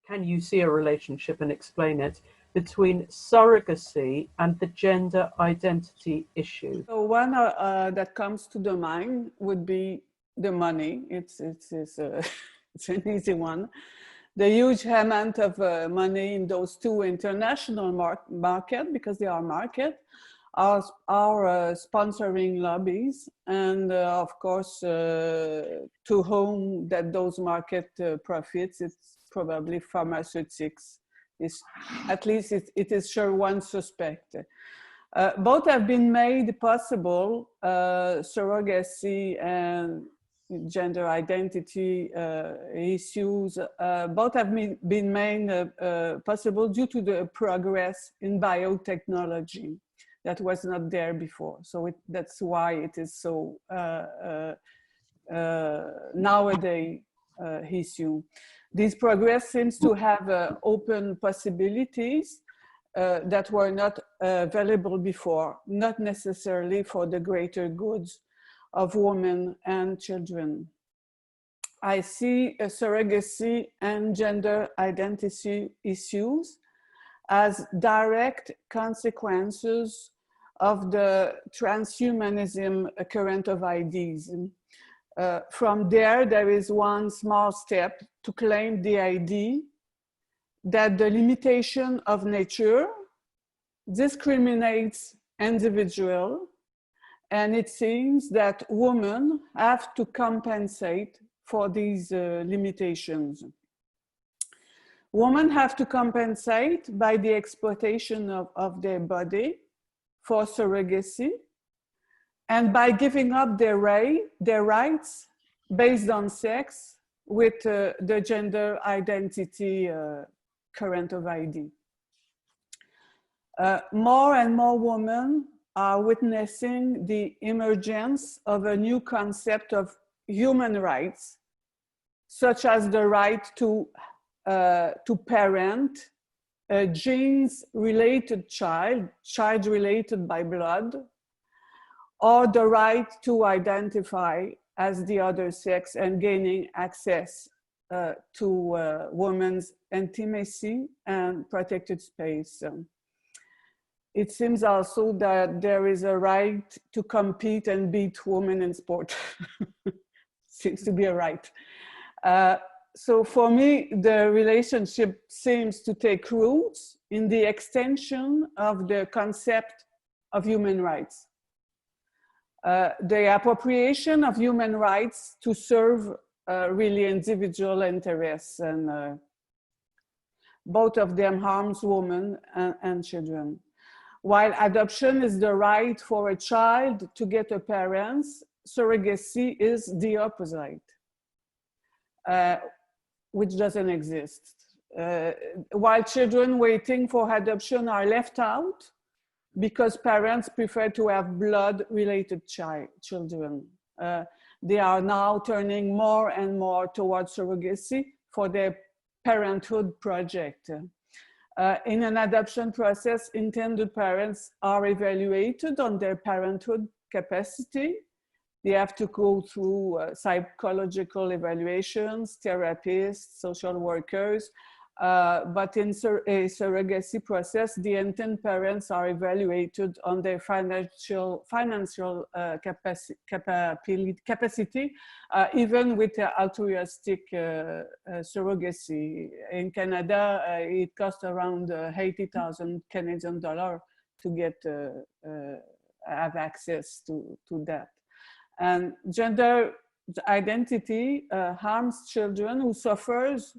can you see a relationship, and explain it, between surrogacy and the gender identity issue? So one that comes to the mind would be the money. It's an easy one. The huge amount of money in those two international market, because they are market, are sponsoring lobbies, and of course, to whom that those market profits, it's probably pharmaceutics. At least it is sure one suspect. Both have been made possible, surrogacy and gender identity issues, both have been made possible due to the progress in biotechnology that was not there before. So that's why it is so nowadays issue. This progress seems to have open possibilities that were not available before, not necessarily for the greater goods of women and children. I see surrogacy and gender identity issues as direct consequences of the transhumanism current of ideas. From there is one small step to claim the idea that the limitation of nature discriminates individuals, and it seems that women have to compensate for these limitations. Women have to compensate by the exploitation of their body for surrogacy, and by giving up their rights based on sex with the gender identity current of ID. More and more women are witnessing the emergence of a new concept of human rights, such as the right to parent a genes-related child related by blood, or the right to identify as the other sex and gaining access to women's intimacy and protected space. It seems also that there is a right to compete and beat women in sport. Seems to be a right. So for me, the relationship seems to take roots in the extension of the concept of human rights. The appropriation of human rights to serve really individual interests, and both of them harms women and children. While adoption is the right for a child to get a parent, surrogacy is the opposite, which doesn't exist. While children waiting for adoption are left out because parents prefer to have blood-related children. They are now turning more and more towards surrogacy for their parenthood project. In an adoption process, intended parents are evaluated on their parenthood capacity. They have to go through psychological evaluations, therapists, social workers, but in a surrogacy process, the intended parents are evaluated on their financial capacity, even with altruistic surrogacy. In Canada, it costs around 80,000 Canadian dollars to get have access to that. And gender identity harms children who suffers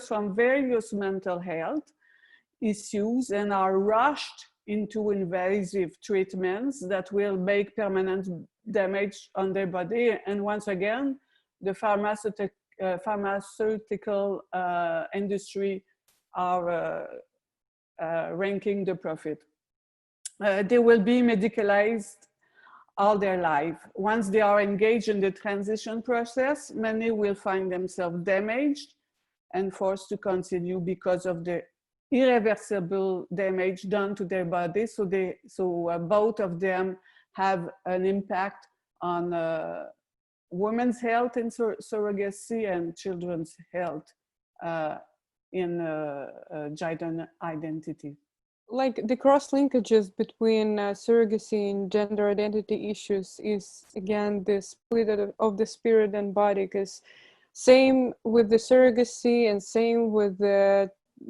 from various mental health issues and are rushed into invasive treatments that will make permanent damage on their body. And once again, the pharmaceutical industry are ranking the profit. They will be medicalized all their life. Once they are engaged in the transition process, many will find themselves damaged and forced to continue because of the irreversible damage done to their body. So both of them have an impact on women's health in surrogacy and children's health in gender identity. Like the cross linkages between surrogacy and gender identity issues is again the split of the spirit and body, because same with the surrogacy and same with the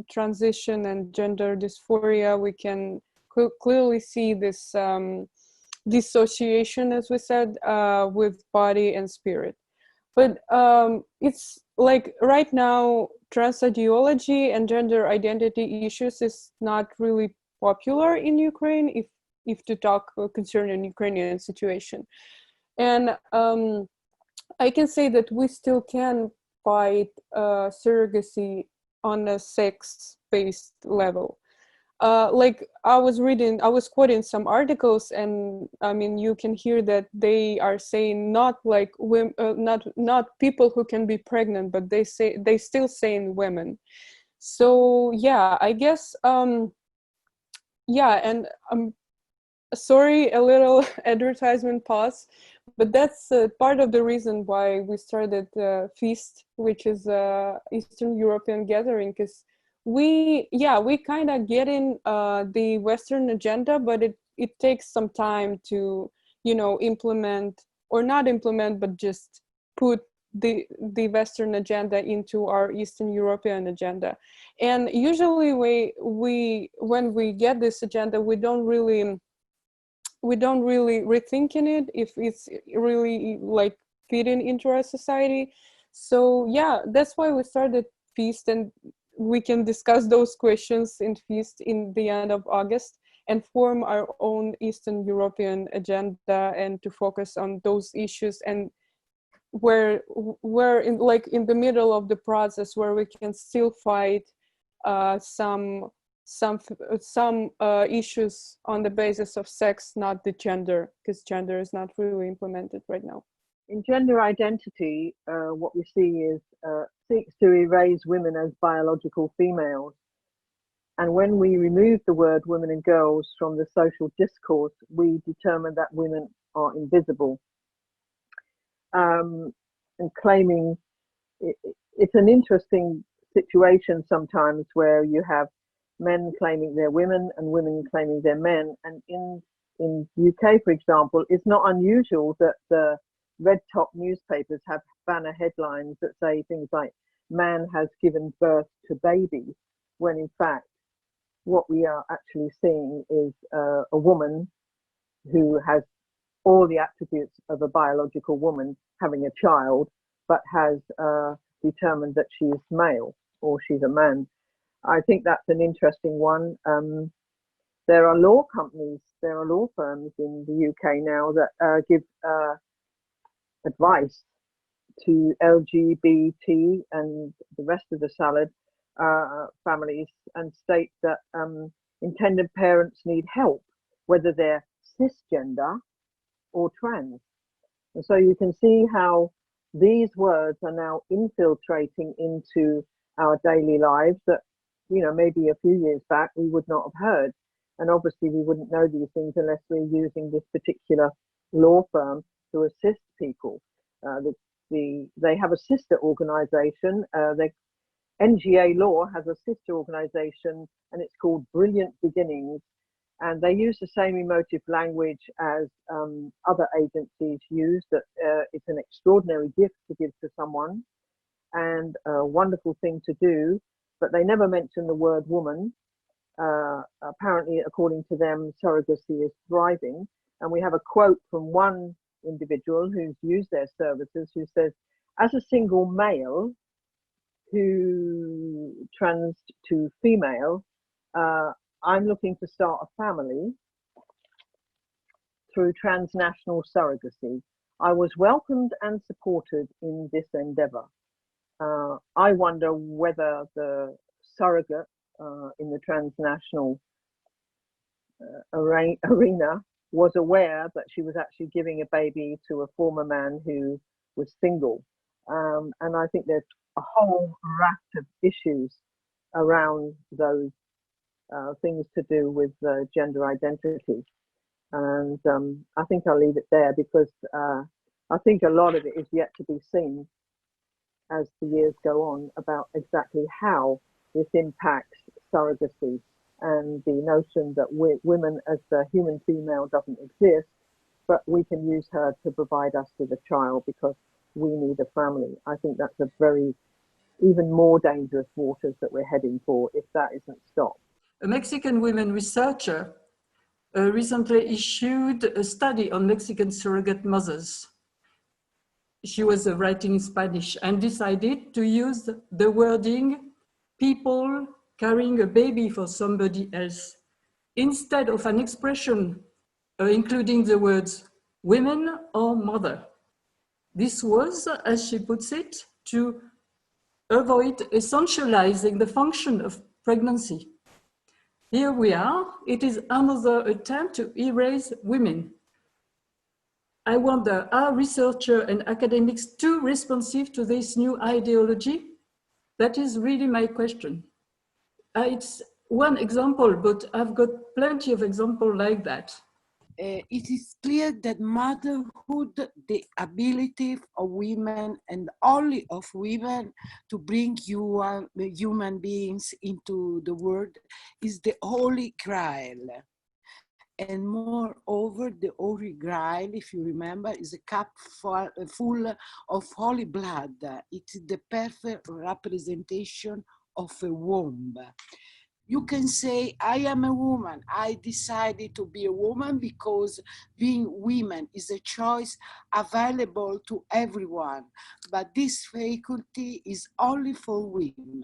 transition and gender dysphoria, we can clearly see this dissociation, as we said, with body and spirit. But it's like right now, trans ideology and gender identity issues is not really popular in Ukraine, if to talk concerning Ukrainian situation. And I can say that we still can fight surrogacy on a sex-based level. Like I was quoting some articles, and I mean, you can hear that they are saying not like women, not people who can be pregnant, but they still saying women. So yeah, I guess yeah, and sorry, a little advertisement pause, but that's part of the reason why we started Feast, which is Eastern European gathering, because we kind of get in the Western agenda, but it takes some time to, you know, implement, or not implement, but just put the Western agenda into our Eastern European agenda. And usually when we get this agenda, we don't really rethinking it if it's really like fitting into our society. So yeah, that's why we started Feast, and we can discuss those questions in Feast in the end of August and form our own Eastern European agenda, and to focus on those issues, and where we're in the middle of the process where we can still fight some issues on the basis of sex, not the gender, because gender is not really implemented right now. In gender identity, what we see is seeks to erase women as biological females. And when we remove the word women and girls from the social discourse, we determine that women are invisible. And claiming, it's an interesting situation sometimes where you have men claiming they're women and women claiming they're men. And in UK, for example, it's not unusual that the red top newspapers have banner headlines that say things like "man has given birth to baby," when in fact what we are actually seeing is a woman who has all the attributes of a biological woman having a child, but has determined that she is male or she's a man. I think that's an interesting one. There are law companies, there are law firms in the UK now that give advice to LGBT and the rest of the salad families, and state that intended parents need help, whether they're cisgender or trans. And so you can see how these words are now infiltrating into our daily lives that, you know, maybe a few years back we would not have heard. And obviously we wouldn't know these things unless we're using this particular law firm to assist people. They have a sister organization. NGA Law has a sister organization, and it's called Brilliant Beginnings. And they use the same emotive language as other agencies use, that it's an extraordinary gift to give to someone and a wonderful thing to do, but they never mention the word woman. Apparently, according to them, surrogacy is thriving. And we have a quote from one individual who's used their services, who says, as a single male who trans to female, I'm looking to start a family through transnational surrogacy. I was welcomed and supported in this endeavor. I wonder whether the surrogate in the transnational arena was aware that she was actually giving a baby to a former man who was single. And I think there's a whole raft of issues around those things to do with gender identity. And I think I'll leave it there, because I think a lot of it is yet to be seen as the years go on about exactly how this impacts surrogacy and the notion that women as the human female doesn't exist, but we can use her to provide us with a child because we need a family. I think that's a very, even more dangerous waters that we're heading for if that isn't stopped. A Mexican women researcher recently issued a study on Mexican surrogate mothers. She was writing in Spanish and decided to use the wording people carrying a baby for somebody else instead of an expression including the words women or mother. This was, as she puts it, to avoid essentializing the function of pregnancy. Here we are. It is another attempt to erase women. I wonder, are researchers and academics too responsive to this new ideology? That is really my question. It's one example, but I've got plenty of examples like that. It is clear that motherhood, the ability of women and only of women to bring human beings into the world is the holy grail. And moreover, the holy grail, if you remember, is a cup full of holy blood. It is the perfect representation of a womb. You can say, I am a woman. I decided to be a woman because being woman is a choice available to everyone. But this faculty is only for women.